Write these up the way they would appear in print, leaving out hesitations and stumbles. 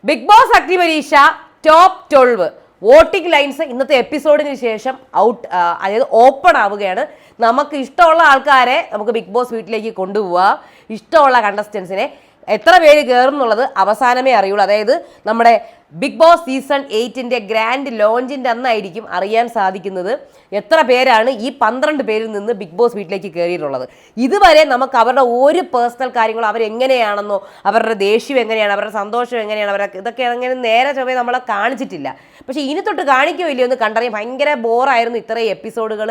Big Boss Agnipariksha top 12 voting lines ഇന്നത്തെ എപ്പിസോഡിന് ശേഷം അതായത് ഓപ്പൺ ആവുകയാണ്. നമുക്ക് ഇഷ്ടമുള്ള ആൾക്കാരെ നമുക്ക് ബിഗ് ബോസ് വീട്ടിലേക്ക് കൊണ്ടുപോവുക. ഇഷ്ടമുള്ള കണ്ടസ്റ്റൻസിനെ എത്ര പേര് കയറും എന്നുള്ളത് അവസാനമേ അറിയുള്ളൂ. അതായത് നമ്മുടെ ബിഗ് ബോസ് സീസൺ 8-ന്റെ ഗ്രാൻഡ് ലോഞ്ചിൻ്റെ അന്നായിരിക്കും അറിയാൻ സാധിക്കുന്നത് എത്ര പേരാണ് ഈ 12 പേരിൽ നിന്ന് ബിഗ് ബോസ് വീട്ടിലേക്ക് കയറിയിട്ടുള്ളത്. ഇതുവരെ നമുക്ക് അവരുടെ ഒരു പേഴ്സണൽ കാര്യങ്ങളോ അവരെങ്ങനെയാണെന്നോ അവരുടെ ദേഷ്യം എങ്ങനെയാണ് അവരുടെ സന്തോഷം എങ്ങനെയാണ് അവരൊക്കെ ഇതൊക്കെ അങ്ങനെ നേരെ ചൊവ്വേ നമ്മളെ കാണിച്ചിട്ടില്ല. പക്ഷേ ഇനി തൊട്ട് കാണിക്കോ ഇല്ലയോ എന്ന് കണ്ടറിയാം. ഭയങ്കര ബോറായിരുന്നു ഇത്രയും എപ്പിസോഡുകൾ.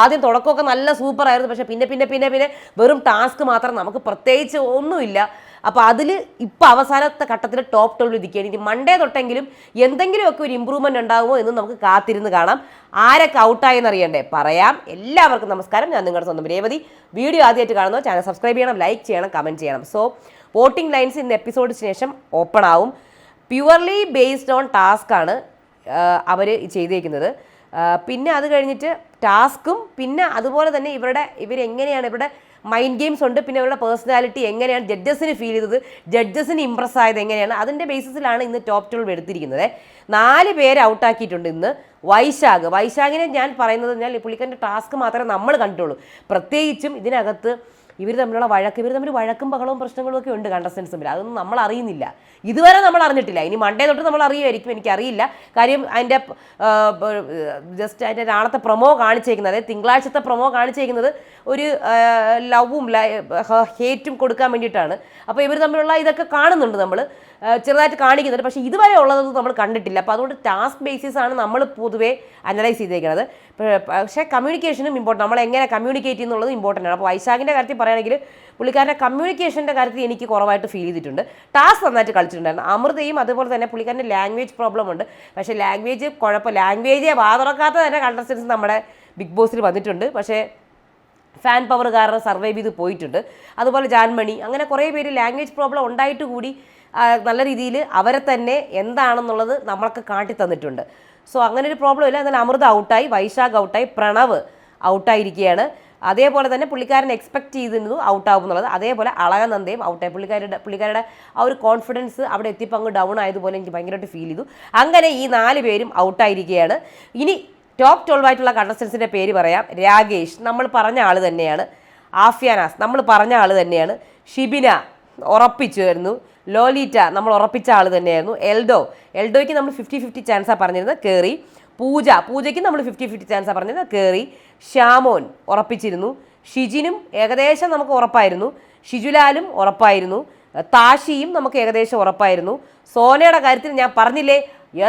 ആദ്യം തുടക്കമൊക്കെ നല്ല സൂപ്പറായിരുന്നു, പക്ഷേ പിന്നെ വെറും ടാസ്ക് മാത്രം, നമുക്ക് പ്രത്യേകിച്ച് ഒന്നുമില്ല. അപ്പോൾ അതിൽ ഇപ്പോൾ അവസാനത്തെ ഘട്ടത്തിൽ ടോപ്പ് 12 ഇരിക്കുകയാണ്. ഇനി മൺഡേ തൊട്ടെങ്കിലും എന്തെങ്കിലുമൊക്കെ ഒരു ഇമ്പ്രൂവ്മെൻറ്റ് ഉണ്ടാകുമോ എന്ന് നമുക്ക് കാത്തിരുന്ന് കാണാം. ആരൊക്കെ ഔട്ടായെന്ന് അറിയണ്ടേ? പറയാം. എല്ലാവർക്കും നമസ്കാരം. ഞാൻ നിങ്ങളുടെ സ്വന്തം രേവതി. വീഡിയോ ആദ്യമായിട്ട് കാണുന്നു ചാനൽ സബ്സ്ക്രൈബ് ചെയ്യണം, ലൈക്ക് ചെയ്യണം, കമൻറ്റ് ചെയ്യണം. സോ വോട്ടിംഗ് ലൈൻസ് ഇന്ന് എപ്പിസോഡിന് ശേഷം ഓപ്പൺ ആവും. പ്യുവർലി ബേസ്ഡ് ഓൺ ടാസ്ക് ആണ് അവർ ചെയ്തേക്കുന്നത്. പിന്നെ അത് കഴിഞ്ഞിട്ട് ടാസ്കും പിന്നെ അതുപോലെ തന്നെ ഇവരെങ്ങനെയാണ് ഇവരുടെ മൈൻഡ് ഗെയിംസ് ഉണ്ട്. പിന്നെ അവരുടെ പേഴ്സണാലിറ്റി എങ്ങനെയാണ് ജഡ്ജസിന് ഫീൽ ചെയ്തത്, ജഡ്ജസിന് ഇമ്പ്രസ് ആയത് എങ്ങനെയാണ്, അതിൻ്റെ ബേസിസിലാണ് ഇന്ന് ടോപ്പ് 12 എടുത്തിരിക്കുന്നത്. 4 പേര് ഔട്ടാക്കിയിട്ടുണ്ട് ഇന്ന്. വൈശാഖിനെ ഞാൻ പറയുന്നത് പുള്ളിക്കാരൻ്റെ ടാസ്ക് മാത്രമേ നമ്മൾ കണ്ടിട്ടുള്ളൂ. പ്രത്യേകിച്ചും ഇതിനകത്ത് ഇവർ തമ്മിൽ വഴക്കും ബഹളവും പ്രശ്നങ്ങളും ഒക്കെ ഉണ്ട് കണ്ടസ്റ്റൻസ് തമ്മിൽ. അതൊന്നും നമ്മൾ അറിയുന്നില്ല, ഇതുവരെ നമ്മൾ അറിഞ്ഞിട്ടില്ല. ഇനി മൺഡേ തൊട്ട് നമ്മൾ അറിയുമായിരിക്കും, എനിക്കറിയില്ല. കാര്യം അതിൻ്റെ അതിൻ്റെ നാളത്തെ പ്രൊമോ കാണിച്ചേക്കുന്നത്, അതായത് തിങ്കളാഴ്ചത്തെ പ്രൊമോ കാണിച്ചേക്കുന്നത് ഒരു ലവും ഹേറ്റും കൊടുക്കാൻ വേണ്ടിയിട്ടാണ്. അപ്പോൾ ഇവർ തമ്മിലുള്ള ഇതൊക്കെ കാണുന്നുണ്ട്, നമ്മൾ ചെറുതായിട്ട് കാണിക്കുന്നുണ്ട്. പക്ഷേ ഇതുവരെ ഉള്ളതൊന്നും നമ്മൾ കണ്ടിട്ടില്ല. അപ്പോൾ അതുകൊണ്ട് ടാസ്ക് ബേസിസ് ആണ് നമ്മൾ പൊതുവേ അനലൈസ് ചെയ്തേക്കുന്നത്. പക്ഷേ കമ്മ്യൂണിക്കേഷനും ഇമ്പോർട്ടൻ്റ്, നമ്മൾ എങ്ങനെ കമ്മ്യൂണിക്കേറ്റ് ചെയ്യുന്നുള്ളത് ഇമ്പോർട്ടൻ്റ് ആണ്. അപ്പോൾ വൈശാഖിൻ്റെ കാര്യത്തിൽ പറയുകയാണെങ്കിൽ പുള്ളിക്കാരൻ്റെ കമ്മ്യൂണിക്കേഷൻ്റെ കാര്യത്തിൽ എനിക്ക് കുറവായിട്ട് ഫീൽ ചെയ്തിട്ടുണ്ട്. ടാസ്ക് നന്നായിട്ട് കളിച്ചിട്ടുണ്ടായിരുന്നു. അമൃതയും അതുപോലെ തന്നെ പുള്ളിക്കാരൻ്റെ ലാംഗ്വേജ് പ്രോബ്ലം ഉണ്ട്. പക്ഷേ ലാംഗ്വേജ് ലാംഗ്വേജേ വാതുറക്കാത്ത തന്നെ കണ്ടസ്റ്റൻസ് നമ്മുടെ ബിഗ് ബോസിൽ വന്നിട്ടുണ്ട്. പക്ഷേ ഫാൻ പവർ കാരണം സർവൈവ് ചെയ്ത് പോയിട്ടുണ്ട്. അതുപോലെ ജാൻമണി, അങ്ങനെ കുറേ പേര് ലാംഗ്വേജ് പ്രോബ്ലം ഉണ്ടായിട്ട് കൂടി നല്ല രീതിയിൽ അവരെ തന്നെ എന്താണെന്നുള്ളത് നമ്മൾക്ക് കാട്ടി തന്നിട്ടുണ്ട്. സോ അങ്ങനെ ഒരു പ്രോബ്ലം ഇല്ല. എന്നാൽ അമൃത ഔട്ടായി, വൈശാഖ് ഔട്ടായി, പ്രണവ് ഔട്ടായിരിക്കുകയാണ്. അതേപോലെ തന്നെ പുള്ളിക്കാരൻ എക്സ്പെക്ട് ചെയ്തിരുന്നു ഔട്ടാവും എന്നുള്ളത്. അതേപോലെ അളകനന്ദയും ഔട്ടായി. പുള്ളിക്കാരുടെ ആ ഒരു കോൺഫിഡൻസ് അവിടെ എത്തിയപ്പോൾ അങ്ങ് ഡൗൺ ആയതുപോലെ എനിക്ക് ഭയങ്കരമായിട്ട് ഫീൽ ചെയ്തു. അങ്ങനെ ഈ 4 പേരും ഔട്ടായിരിക്കുകയാണ്. ഇനി ടോപ്പ് 12 ആയിട്ടുള്ള കണ്ടസ്റ്റൻസിൻ്റെ പേര് പറയാം. രാകേഷ്, നമ്മൾ പറഞ്ഞ ആൾ തന്നെയാണ്. ആഫ്യാനാസ്, നമ്മൾ പറഞ്ഞ ആൾ തന്നെയാണ്. ഷിബിന ഉറപ്പിച്ചുമായിരുന്നു. ലോലീറ്റ, നമ്മൾ ഉറപ്പിച്ച ആൾ തന്നെയായിരുന്നു. എൽഡോയ്ക്ക് നമ്മൾ 50-50 ചാൻസാണ് പറഞ്ഞിരുന്നത്, കയറി. പൂജയ്ക്ക് നമ്മൾ 50-50 ചാൻസാണ് പറഞ്ഞിരുന്നത്, കയറി. ശ്യാമോൻ ഉറപ്പിച്ചിരുന്നു. ഷിജിനും ഏകദേശം നമുക്ക് ഉറപ്പായിരുന്നു. ഷിജുലാലും ഉറപ്പായിരുന്നു. താഷിയും നമുക്ക് ഏകദേശം ഉറപ്പായിരുന്നു. സോനയുടെ കാര്യത്തിൽ ഞാൻ പറഞ്ഞില്ലേ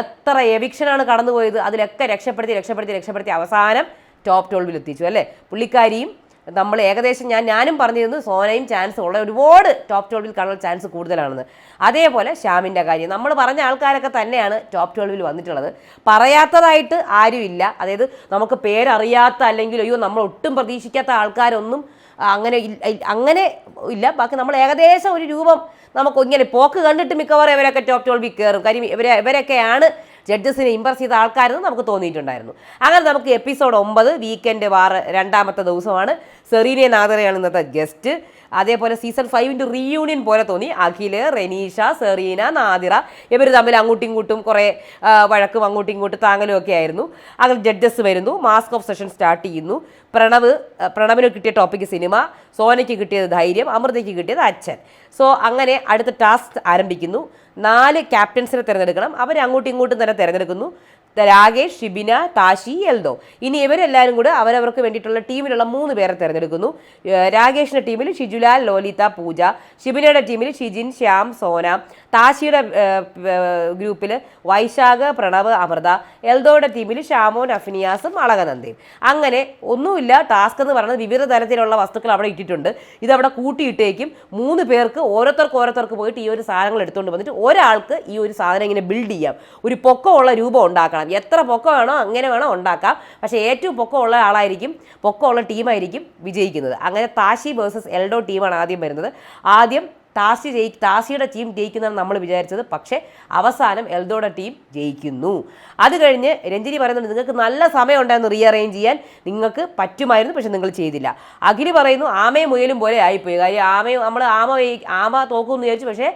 എത്ര എവിക്ഷനാണ് കടന്നുപോയത്. അതിലൊക്കെ രക്ഷപ്പെടുത്തി അവസാനം ടോപ്പ് 12 എത്തിച്ചു അല്ലേ. പുള്ളിക്കാരിയും നമ്മൾ ഏകദേശം ഞാനും പറഞ്ഞിരുന്നു സോനയും ചാൻസ് ഉള്ള ഒരുപാട് ടോപ്പ് 12 കാണാൻ ചാൻസ് കൂടുതലാണെന്ന്. അതേപോലെ ശ്യാമിൻ്റെ കാര്യം നമ്മൾ പറഞ്ഞ ആൾക്കാരൊക്കെ തന്നെയാണ് ടോപ്പ് 12 വന്നിട്ടുള്ളത്. പറയാത്തതായിട്ട് ആരുമില്ല. അതായത് നമുക്ക് പേരറിയാത്ത അല്ലെങ്കിൽ നമ്മൾ ഒട്ടും പ്രതീക്ഷിക്കാത്ത ആൾക്കാരൊന്നും അങ്ങനെ ഇല്ല. ബാക്കി നമ്മൾ ഏകദേശം ഒരു രൂപം നമുക്ക് ഇങ്ങനെ പോക്ക് കണ്ടിട്ട് മിക്കവാറും ഇവരൊക്കെ ടോപ്പ് 12 കയറും. കാര്യം ഇവരൊക്കെയാണ് ജഡ്ജസിനെ ഇമ്പ്രസ് ചെയ്ത ആൾക്കാരെന്ന് നമുക്ക് തോന്നിയിട്ടുണ്ടായിരുന്നു. അങ്ങനെ നമുക്ക് എപ്പിസോഡ് 9 വീക്കെൻഡ് രണ്ടാമത്തെ ദിവസമാണ്. സെറീന നാദറയാണ് ഇന്നത്തെ ഗസ്റ്റ്. അതേപോലെ സീസൺ 5 റീയൂണിയൻ പോലെ തോന്നി. അഖില്, റെനീഷ, സെറീന, നാദിറ ഇവർ തമ്മിൽ അങ്ങോട്ടും ഇങ്ങോട്ടും കുറേ വഴക്കും അങ്ങോട്ടും ഇങ്ങോട്ടും താങ്ങലും ഒക്കെ ആയിരുന്നു. അങ്ങനെ ജഡ്ജസ് വരുന്നു. മാസ്ക് ഓഫ് സെഷൻ സ്റ്റാർട്ട് ചെയ്യുന്നു. പ്രണവിന് കിട്ടിയ ടോപ്പിക്ക് സിനിമ, സോനയ്ക്ക് കിട്ടിയത് ധൈര്യം, അമൃതയ്ക്ക് കിട്ടിയത് അച്ഛൻ. സോ അങ്ങനെ അടുത്ത ടാസ്ക് ആരംഭിക്കുന്നു. 4 ക്യാപ്റ്റൻസിനെ തിരഞ്ഞെടുക്കണം. അവർ അങ്ങോട്ടും ഇങ്ങോട്ടും തന്നെ തിരഞ്ഞെടുക്കുന്നു. രാകേഷ്, ഷിബിന, താഷി, എൽദോ. ഇനി ഇവരെല്ലാവരും കൂടെ അവരവർക്ക് വേണ്ടിയിട്ടുള്ള ടീമിലുള്ള 3 പേരെ തിരഞ്ഞെടുക്കുന്നു. രാകേഷിൻ്റെ ടീമിൽ ഷിജുലാൽ, ലോലിത, പൂജ. ഷിബിനയുടെ ടീമിൽ ഷിജിൻ, ശ്യാം, സോന. താഷിയുടെ ഗ്രൂപ്പിൽ വൈശാഖ്, പ്രണവ്, അമൃത. എൽദോയുടെ ടീമിൽ ഷാമോൻ, അഫ്നിയാസും അളകനന്ദയും. അങ്ങനെ ഒന്നുമില്ല. ടാസ്ക് എന്ന് പറയുന്നത് വിവിധ തരത്തിലുള്ള വസ്തുക്കൾ അവിടെ ഇട്ടിട്ടുണ്ട്. ഇതവിടെ കൂട്ടിയിട്ടേക്കും 3 പേർക്ക് ഓരോരുത്തർക്ക് പോയിട്ട് ഈ ഒരു സാധനങ്ങൾ എടുത്തുകൊണ്ട് വന്നിട്ട് ഒരാൾക്ക് ഈ ഒരു സാധനം ഇങ്ങനെ ബിൽഡ് ചെയ്യാം. ഒരു പൊക്കമുള്ള രൂപം ഉണ്ടാക്കണം. എത്ര പൊക്കം വേണോ അങ്ങനെ വേണോ ഉണ്ടാക്കാം. പക്ഷേ ഏറ്റവും പൊക്കമുള്ള ആളായിരിക്കും, പൊക്കമുള്ള ടീമായിരിക്കും വിജയിക്കുന്നത്. അങ്ങനെ താഷി വേഴ്സസ് എൽഡോ ടീമാണ് ആദ്യം വരുന്നത്. ആദ്യം താഷിയുടെ ടീം ജയിക്കുന്നതാണ് നമ്മൾ വിചാരിച്ചത്. പക്ഷേ അവസാനം എൽദോയുടെ ടീം ജയിക്കുന്നു. അത് കഴിഞ്ഞ് രഞ്ജിനി പറയുന്നുണ്ട് നിങ്ങൾക്ക് നല്ല സമയം ഉണ്ടായിരുന്നു റീഅറേഞ്ച് ചെയ്യാൻ, നിങ്ങൾക്ക് പറ്റുമായിരുന്നു, പക്ഷെ നിങ്ങൾ ചെയ്തില്ല. അഖില് പറയുന്നു ആമയും മുയലും പോലെ ആയിപ്പോയി. കാര്യം നമ്മൾ ആമ തോക്കുമെന്ന് വിചാരിച്ചു, പക്ഷേ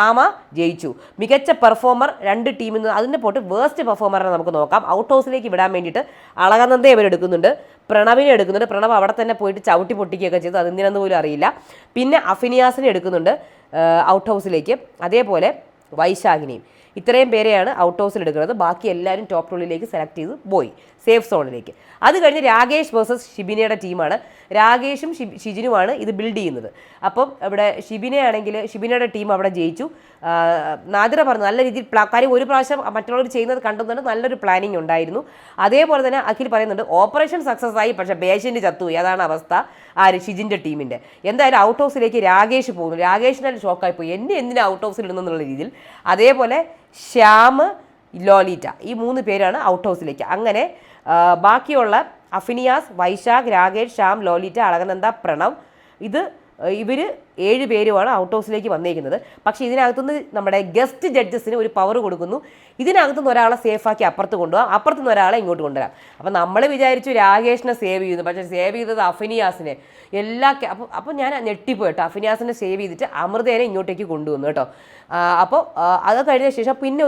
ആമ ജയിച്ചു. മികച്ച പെർഫോമർ 2 ടീമിൽ നിന്ന്. അതിൻ്റെ പോട്ട് വേസ്റ്റ് പെർഫോമറിനെ നമുക്ക് നോക്കാം. ഔട്ട് ഹൗസിലേക്ക് വിടാൻ വേണ്ടിയിട്ട് അളകനന്ദയെ ഇവരെടുക്കുന്നുണ്ട്, പ്രണവിനെ എടുക്കുന്നുണ്ട്. പ്രണവ് അവിടെ തന്നെ പോയിട്ട് ചവിട്ടി പൊട്ടിക്കുകയൊക്കെ ചെയ്തു, അതെന്തിനെന്ന് പോലും അറിയില്ല. പിന്നെ അഫിനിയാസിനെ എടുക്കുന്നുണ്ട് ഔട്ട് ഹൗസിലേക്ക്, അതേപോലെ വൈശാഖിനെയും. ഇത്രയും പേരെയാണ് ഔട്ട് ഹൗസിൽ എടുക്കുന്നത്. ബാക്കി എല്ലാവരും ടോപ്പ് റോളിലേക്ക് സെലക്ട് ചെയ്ത് പോയി, സേഫ് സോണിലേക്ക്. അത് കഴിഞ്ഞ് രാകേഷ് വേഴ്സസ് ഷിബിനയുടെ ടീമാണ്. രാകേഷും ഷിജിനുമാണ് ഇത് ബിൽഡ് ചെയ്യുന്നത്. അപ്പം ഇവിടെ ഷിബിനയുടെ ടീം അവിടെ ജയിച്ചു. നാദിറ പറഞ്ഞു നല്ല രീതിയിൽ കാര്യം ഒരു പ്രാവശ്യം മറ്റുള്ളവർ ചെയ്യുന്നത് കണ്ടുകൊണ്ട് നല്ലൊരു പ്ലാനിങ് ഉണ്ടായിരുന്നു. അതേപോലെ തന്നെ അഖിൽ പറയുന്നുണ്ട് ഓപ്പറേഷൻ സക്സസ് ആയി, പക്ഷേ പേഷ്യൻ്റ് ചത്തുപോയി. അതാണ് അവസ്ഥ ഷിജിൻ്റെ ടീമിൻ്റെ. എന്തായാലും ഔട്ട് ഹൗസിലേക്ക് രാകേഷ് പോകുന്നു. രാകേഷിനെ ഷോക്കായി പോയി, എന്നെ എന്തിനാ ഔട്ട് ഹൗസിൽ ഇടുന്നുള്ള രീതിയിൽ. അതേപോലെ ശ്യാം, ലോലിറ്റ, ഈ 3 പേരാണ് ഔട്ട് ഹൗസിലേക്ക്. അങ്ങനെ ബാക്കിയുള്ള അഫിനിയാസ്, വൈശാഖ്, രാകേഷ്, ശ്യാം, ലോലിറ്റ, അളകനന്ദ, പ്രണവ്, ഇവർ 7 പേരുമാണ് ഔട്ട് ഹൗസിലേക്ക് വന്നിരിക്കുന്നത്. പക്ഷേ ഇതിനകത്തുനിന്ന് നമ്മുടെ ഗസ്റ്റ് ജഡ്ജസിന് ഒരു പവർ കൊടുക്കുന്നു. ഇതിനകത്തുനിന്ന് ഒരാളെ സേഫാക്കി അപ്പുറത്ത് കൊണ്ടുപോകാം, അപ്പുറത്തുനിന്ന് ഒരാളെ ഇങ്ങോട്ട് കൊണ്ടുവരാം. അപ്പം നമ്മൾ വിചാരിച്ചു രാകേഷിനെ സേവ് ചെയ്യുന്നു, പക്ഷേ സേവ് ചെയ്തത് അഫിനിയാസിനെ. അപ്പോൾ ഞാൻ ഞെട്ടിപ്പോയി കേട്ടോ. അഫിനിയാസിനെ സേവ് ചെയ്തിട്ട് അമൃതേനെ ഇങ്ങോട്ടേക്ക് കൊണ്ടുവന്നു കേട്ടോ. അപ്പോൾ അത് കഴിഞ്ഞ ശേഷം പിന്നെ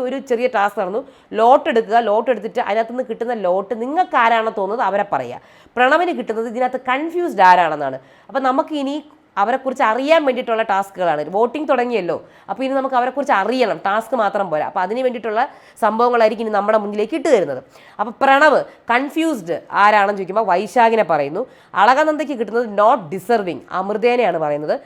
ഒരു ചെറിയ ടാസ്ക് നടന്നു. ലോട്ട് എടുക്കുക. ലോട്ട് എടുത്തിട്ട് അതിനകത്തുനിന്ന് കിട്ടുന്ന ലോട്ട് നിങ്ങൾക്ക് ആരാണെന്ന് തോന്നുന്നത് അവരെ പറയുക. പ്രണവിന് കിട്ടുന്നത് ഇതിനകത്ത് കൺഫ്യൂസ്ഡ് ആരാണെന്നാണ്. അപ്പം നമുക്ക് ഇനി അവരെക്കുറിച്ച് അറിയാൻ വേണ്ടിയിട്ടുള്ള ടാസ്കുകളാണ്. വോട്ടിംഗ് തുടങ്ങിയല്ലോ, അപ്പോൾ ഇനി നമുക്ക് അവരെക്കുറിച്ച് അറിയണം, ടാസ്ക് മാത്രം പോരാ. അപ്പോൾ അതിന് വേണ്ടിയിട്ടുള്ള സംഭവങ്ങളായിരിക്കും ഇനി നമ്മുടെ മുന്നിലേക്ക് ഇട്ട് തരുന്നത്. അപ്പോൾ പ്രണവ് കൺഫ്യൂസ്ഡ് ആരാണെന്ന് ചോദിക്കുമ്പോൾ വൈശാഖിനെ പറയുന്നു. അളകനന്ദയ്ക്ക് കിട്ടുന്നത് നോട്ട് ഡിസർവിങ്, അമൃതേനെയാണ് പറയുന്നത്.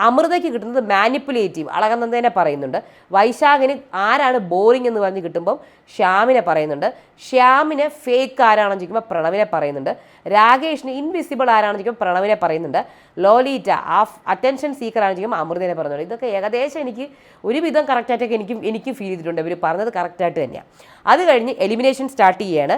അമൃതയ്ക്ക് കിട്ടുന്നത് മാനിപ്പുലേറ്റീവ്, അളകനന്ദനെ പറയുന്നുണ്ട്. വൈശാഖിന് ആരാണ് ബോറിംഗ് എന്ന് പറഞ്ഞ് കിട്ടുമ്പോൾ ശ്യാമിനെ പറയുന്നുണ്ട്. ശ്യാമിന് ഫേക്ക് ആരാണെന്ന് ചോദിക്കുമ്പോൾ പ്രണവിനെ പറയുന്നുണ്ട്. രാകേഷിന് ഇൻവിസിബിൾ ആരാണെന്ന് ചോദിക്കുമ്പോൾ പ്രണവിനെ പറയുന്നുണ്ട്. ലോലീറ്റ അറ്റൻഷൻ സീക്കർ ആണെന്ന് ചോദിക്കുമ്പോൾ അമൃതനെ പറയുന്നുണ്ട്. ഇതൊക്കെ ഏകദേശം എനിക്ക് ഒരുവിധം കറക്റ്റായിട്ടൊക്കെ എനിക്കും ഫീൽ ചെയ്തിട്ടുണ്ട്. ഇവർ പറഞ്ഞത് കറക്റ്റായിട്ട് തന്നെയാണ്. അത് കഴിഞ്ഞ് എലിമിനേഷൻ സ്റ്റാർട്ട് ചെയ്യുകയാണ്.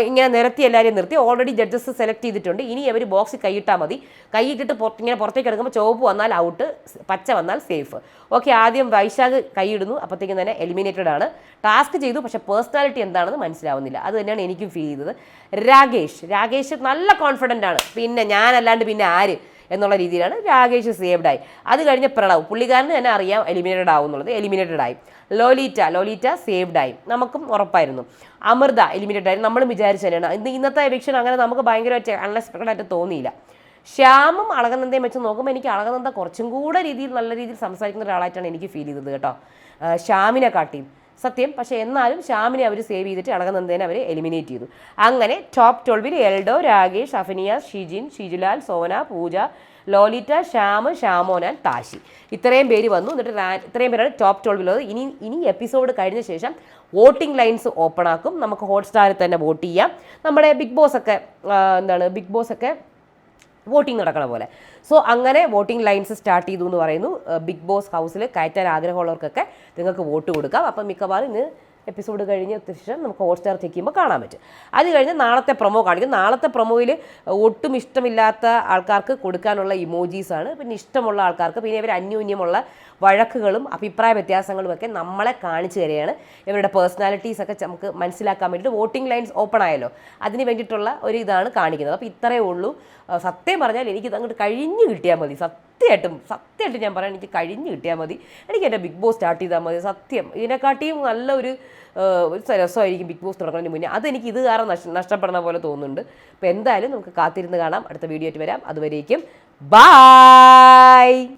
ഇങ്ങനെ നിരത്തി എല്ലാവരെയും നിർത്തി ഓൾറെഡി ജഡ്ജസ് സെലക്ട് ചെയ്തിട്ടുണ്ട്. ഇനി അവർ ബോക്സിൽ കൈയിട്ടാൽ മതി. കൈയിട്ടിട്ട് ഇങ്ങനെ പുറത്തേക്ക് എടുക്കുമ്പോൾ ചുവപ്പ് വന്നാൽ ഔട്ട്, പച്ച വന്നാൽ സേഫ്. ഓക്കെ, ആദ്യം വൈശാഖ് കൈയിടുന്നു, അപ്പോഴത്തേക്കും തന്നെ എലിമിനേറ്റഡ് ആണ്. ടാസ്ക് ചെയ്തു, പക്ഷേ പേഴ്സണാലിറ്റി എന്താണെന്ന് മനസ്സിലാവുന്നില്ല. അത് തന്നെയാണ് എനിക്കും ഫീൽ ചെയ്തത്. രാകേഷ് നല്ല കോൺഫിഡൻ്റ് ആണ്, പിന്നെ ഞാനല്ലാണ്ട് പിന്നെ ആര് എന്നുള്ള രീതിയിലാണ് രാകേഷ് സേവ്ഡായി. അത് കഴിഞ്ഞ് പ്രണവ്, പുള്ളിക്കാരന് തന്നെ അറിയാം എലിമിനേറ്റഡ് ആവും എന്നുള്ളത്, എലിമിനേറ്റഡ് ആയി. ലോലീറ്റ സേവ്ഡായി, നമുക്കും ഉറപ്പായിരുന്നു. അമൃത എലിമിനേറ്റഡ് ആയി, നമ്മളും വിചാരിച്ചു തന്നെയാണ്. ഇന്നത്തെ എവിക്ഷൻ അങ്ങനെ നമുക്ക് ഭയങ്കരമായിട്ട് അൺഎക്സ്പെക്റ്റഡ് ആയിട്ട് തോന്നിയില്ല. ശ്യാമും അളകനന്ദയും വെച്ച് നോക്കുമ്പോൾ എനിക്ക് അളകനന്ദ കുറച്ചും കൂടെ നല്ല രീതിയിൽ സംസാരിക്കുന്ന ഒരാളായിട്ടാണ് എനിക്ക് ഫീൽ ചെയ്തത് കേട്ടോ, ശ്യാമിനെ കാട്ടിയും സത്യം. പക്ഷേ എന്നാലും ശ്യാമിനെ അവർ സേവ് ചെയ്തിട്ട് അളകനന്ദനെ അവർ എലിമിനേറ്റ് ചെയ്തു. അങ്ങനെ ടോപ്പ് 12 എൽഡോ, രാകേഷ്, അഫിനിയാസ്, ഷിജിൻ, ഷിജുലാൽ, സോന, പൂജ, ലോലിറ്റ, ഷാമോൻ ആൻഡ് താശി, ഇത്രയും പേര് വന്നു. എന്നിട്ട് ഇത്രയും പേരാണ് ടോപ്പ് 12 ഇനി എപ്പിസോഡ് കഴിഞ്ഞ ശേഷം വോട്ടിംഗ് ലൈൻസ് ഓപ്പൺ ആക്കും. നമുക്ക് ഹോട്ട്സ്റ്റാറിൽ തന്നെ വോട്ട് ചെയ്യാം. നമ്മുടെ ബിഗ് ബോസ് ഒക്കെ വോട്ടിംഗ് നടക്കണ പോലെ. സോ അങ്ങനെ വോട്ടിംഗ് ലൈൻസ് സ്റ്റാർട്ട് ചെയ്തു എന്ന് പറയുന്നു. ബിഗ് ബോസ് ഹൗസിൽ കയറ്റാൻ ആഗ്രഹമുള്ളവർക്കൊക്കെ നിങ്ങൾക്ക് വോട്ട് കൊടുക്കാം. അപ്പം മിക്കവാറും ഇന്ന് എപ്പിസോഡ് കഴിഞ്ഞ് ശേഷം നമുക്ക് ഹോട്ട്സ്റ്റാർ ചെക്ക് ചെയ്യുമ്പോൾ കാണാൻ പറ്റും. അത് കഴിഞ്ഞ് നാളത്തെ പ്രൊമോ കാണിക്കും. നാളത്തെ പ്രൊമോയിൽ ഒട്ടും ഇഷ്ടമില്ലാത്ത ആൾക്കാർക്ക് കൊടുക്കാനുള്ള ഇമോജീസാണ്. പിന്നെ ഇഷ്ടമുള്ള ആൾക്കാർക്ക്, പിന്നെ ഇവർ അന്യോന്യമുള്ള വഴക്കുകളും അഭിപ്രായ വ്യത്യാസങ്ങളും ഒക്കെ നമ്മളെ കാണിച്ചു തരികയാണ്. ഇവരുടെ പേഴ്സണാലിറ്റീസൊക്കെ നമുക്ക് മനസ്സിലാക്കാൻ വേണ്ടിയിട്ട് വോട്ടിംഗ് ലൈൻസ് ഓപ്പൺ ആയല്ലോ, അതിന് വേണ്ടിയിട്ടുള്ള ഒരു ഇതാണ് കാണിക്കുന്നത്. അപ്പോൾ ഇത്രയേ ഉള്ളൂ. സത്യം പറഞ്ഞാൽ എനിക്കിത് അങ്ങോട്ട് കഴിഞ്ഞ് കിട്ടിയാൽ മതി. സത്യമായിട്ട് ഞാൻ പറയാം, എനിക്ക് കഴിഞ്ഞ് കിട്ടിയാൽ മതി. എനിക്ക് എൻ്റെ ബിഗ് ബോസ് സ്റ്റാർട്ട് ചെയ്താൽ മതി. സത്യം, ഇതിനെക്കാട്ടിയും നല്ലൊരു രസമായിരിക്കും ബിഗ് ബോസ് തുടങ്ങുന്നതിന് മുന്നേ. അതെനിക്ക് ഇത് കാരണം നഷ്ടപ്പെടുന്ന പോലെ തോന്നുന്നുണ്ട്. അപ്പോൾ എന്തായാലും നമുക്ക് കാത്തിരുന്ന് കാണാം. അടുത്ത വീഡിയോ ആയിട്ട് വരാം. അതുവരേക്കും ബൈ.